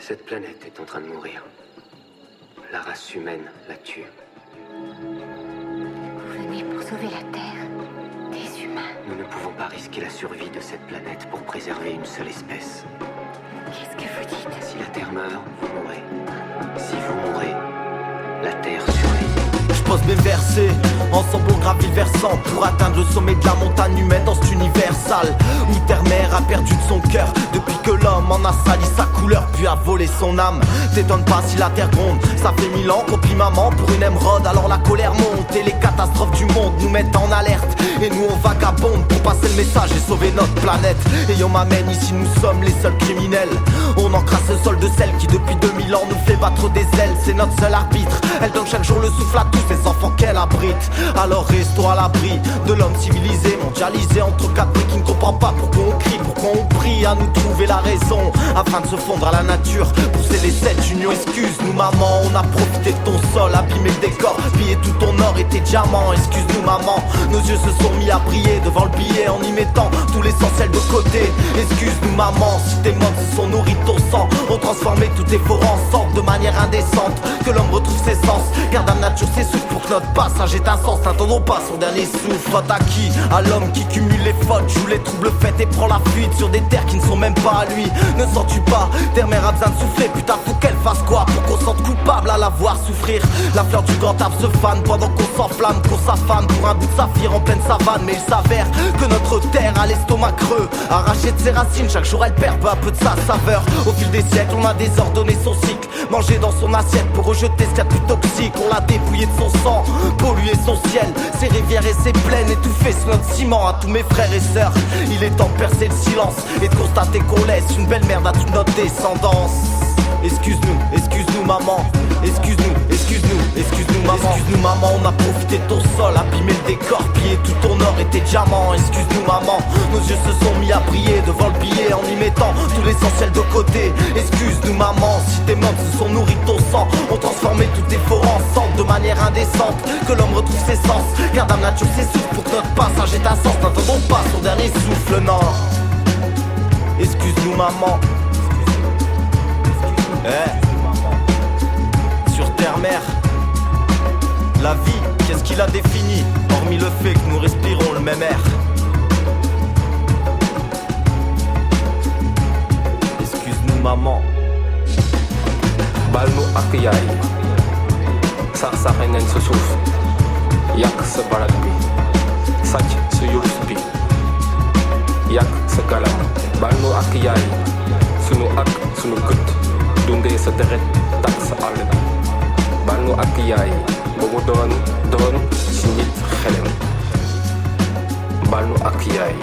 Cette planète est en train de mourir. La race humaine la tue. Vous venez pour sauver la Terre des humains. Nous ne pouvons pas risquer la survie de cette planète pour préserver une seule espèce. Qu'est-ce que vous dites? Si la Terre meurt, vous mourrez. Si vous mourrez, la Terre survit. Je pose mes versets, ensemble on gravit le versant pour atteindre le sommet de la montagne humaine dans cet univers sale où terre-mère a perdu de son cœur depuis que l'homme en a sali sa couleur puis a volé son âme. T'étonne pas si la terre gronde, ça fait 1000 ans qu'on plie maman pour une émeraude. Alors la colère monte et les catastrophes du monde nous mettent en alerte. Et nous on vagabonde pour passer le message et sauver notre planète. Et on m'amène ici, nous sommes les seuls criminels. On encrasse le sol de celle qui depuis 2000 ans nous fait battre des ailes. C'est notre seul arbitre, elle donne chaque jour le souffle à tous ces enfants qu'elle abrite. Alors reste-toi à l'abri de l'homme civilisé, mondialisé entre quatre pays qui ne comprend pas pourquoi on crie, pourquoi on prie. À nous trouver la raison afin de se fondre à la nature, pousser les sept unions. Excuse-nous maman, on a profité de ton sol, abîmé le décor, pillé tout ton or et tes diamants. Excuse-nous maman, nos yeux se sont mis à briller devant le billet en y mettant tout l'essentiel de côté. Excuse-nous maman, si tes modes se sont nourris de ton sang, ont transformé tous tes forêts en cendres de manière indécente. Que l'homme retrouve ses sens, car Dame Nature s'essouffle pour que notre passage ait un sens. N'attendons pas son dernier souffle. Faute à qui? À l'homme qui cumule les fautes, joue les troubles faits et prend la fuite sur des terres qui ne sont même pas à lui. Ne sens-tu pas? Terre-mère a besoin de souffler, putain faut qu'elle fasse quoi pour qu'on sente coupable à la voir souffrir? La fleur du grand arbre se fane pendant qu'on s'enflamme, qu'on s'affane pour un bout de saphir en pleine savane. Mais il s'avère que notre terre a l'estomac creux, arraché de ses racines, chaque jour elle perd peu à peu de sa saveur. Au fil des siècles on a désordonné son cycle, mangé dans son assiette pour rejeter ce qu'il y a de plus toxique. On l'a dépouillé de son sang, pollué son ciel, ses rivières et ses plaines étouffées sous notre ciment. À tous mes frères et sœurs, il est temps de percer le silence et de constater qu'on laisse une belle merde à toute notre descendance. Excuse-nous maman, excuse-nous maman. Excuse-nous maman, on a profité de ton sol, abîmé le décor, pillé tout ton or et tes diamants. Excuse-nous maman, nos yeux se sont mis à briller devant le billet en y mettant tout l'essentiel de côté. Excuse-nous maman, si tes membres se sont nourris de ton sang, ont transformé toutes tes forêts en cendres de manière indécente. Que l'homme retrouve ses sens, car Dame Nature s'essouffle pour que notre passage ait un sens. N'attendons pas son dernier souffle, non. Excuse-nous maman. Sur terre-mère, la vie, qu'est-ce qu'il a défini, hormis le fait que nous respirons le même air? Excuse-nous maman. Baal nu ak yaay sax-saxe nañ sa suuf yàq sa barak bi sàcc sa yulus bi yàq sa galam. Baal nu ak yaay sunu gët dundee sa deret tak sa àll bi. Baal nu ak yaay ba mu doon ci nit xelem. Baal nu ak yaay